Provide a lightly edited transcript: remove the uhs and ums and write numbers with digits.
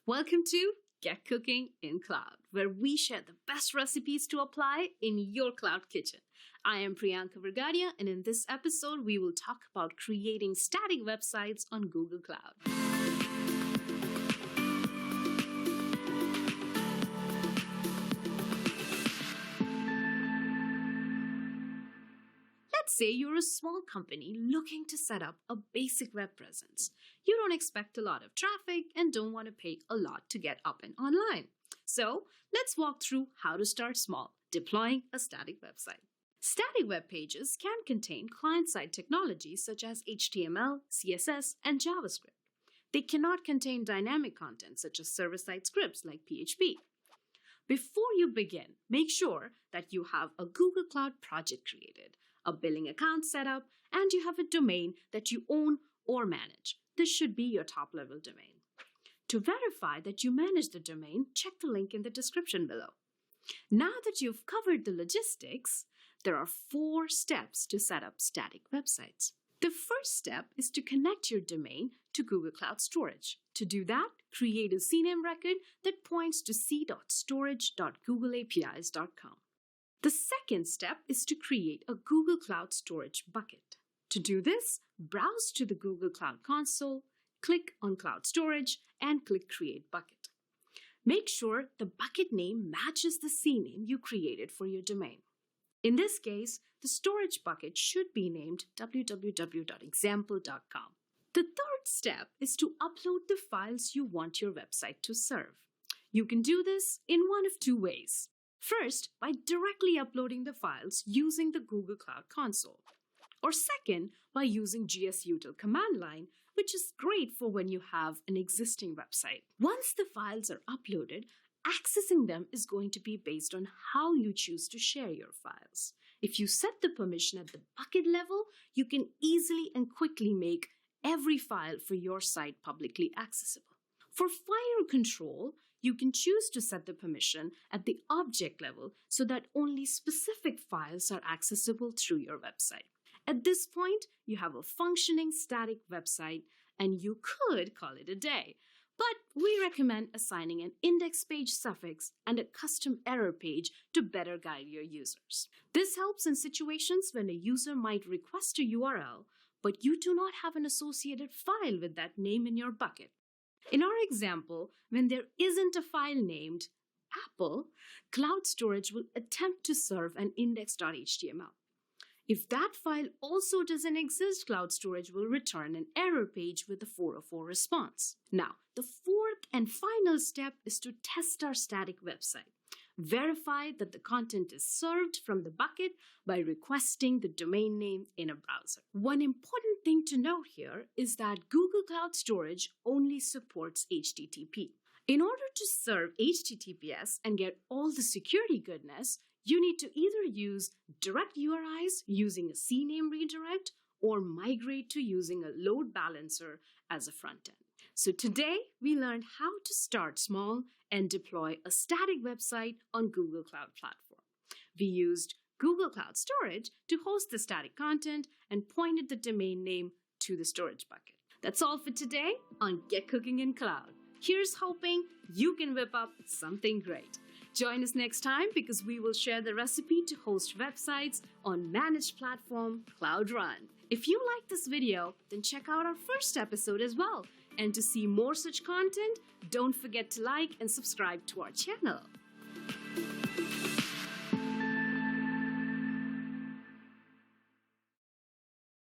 Welcome to Get Cooking in Cloud, where we share the best recipes to apply in your cloud kitchen. I am Priyanka Vergadia, and in this episode, we will talk about creating static websites on Google Cloud. Let's say you're a small company looking to set up a basic web presence. You don't expect a lot of traffic and don't want to pay a lot to get up and online. So let's walk through how to start small, deploying a static website. Static web pages can contain client-side technologies such as HTML, CSS, and JavaScript. They cannot contain dynamic content such as server-side scripts like PHP. Before you begin, make sure that you have a Google Cloud project created, a billing account set up, and you have a domain that you own or manage. This should be your top-level domain. To verify that you manage the domain, check the link in the description below. Now that you've covered the logistics, there are 4 steps to set up static websites. The first step is to connect your domain to Google Cloud Storage. To do that, create a CNAME record that points to c.storage.googleapis.com. The second step is to create a Google Cloud Storage bucket. To do this, browse to the Google Cloud Console, click on Cloud Storage, and click Create Bucket. Make sure the bucket name matches the CNAME you created for your domain. In this case, the storage bucket should be named www.example.com. The third step is to upload the files you want your website to serve. You can do this in one of 2 ways. First, by directly uploading the files using the Google Cloud Console. Or second, by using gsutil command line, which is great for when you have an existing website. Once the files are uploaded, accessing them is going to be based on how you choose to share your files. If you set the permission at the bucket level, you can easily and quickly make every file for your site publicly accessible. For file control, you can choose to set the permission at the object level so that only specific files are accessible through your website. At this point, you have a functioning static website, and you could call it a day. But we recommend assigning an index page suffix and a custom error page to better guide your users. This helps in situations when a user might request a URL, but you do not have an associated file with that name in your bucket. In our example, when there isn't a file named Apple, Cloud Storage will attempt to serve an index.html. If that file also doesn't exist, Cloud Storage will return an error page with a 404 response. Now, the fourth and final step is to test our static website. Verify that the content is served from the bucket by requesting the domain name in a browser. One important thing to note here is that Google Cloud Storage only supports HTTP. In order to serve HTTPS and get all the security goodness, you need to either use direct URIs using a CNAME redirect or migrate to using a load balancer as a front end. So today, we learned how to start small and deploy a static website on Google Cloud Platform. We used Google Cloud Storage to host the static content and pointed the domain name to the storage bucket. That's all for today on Get Cooking in Cloud. Here's hoping you can whip up something great. Join us next time because we will share the recipe to host websites on managed platform Cloud Run. If you like this video, then check out our first episode as well. And to see more such content, don't forget to like and subscribe to our channel.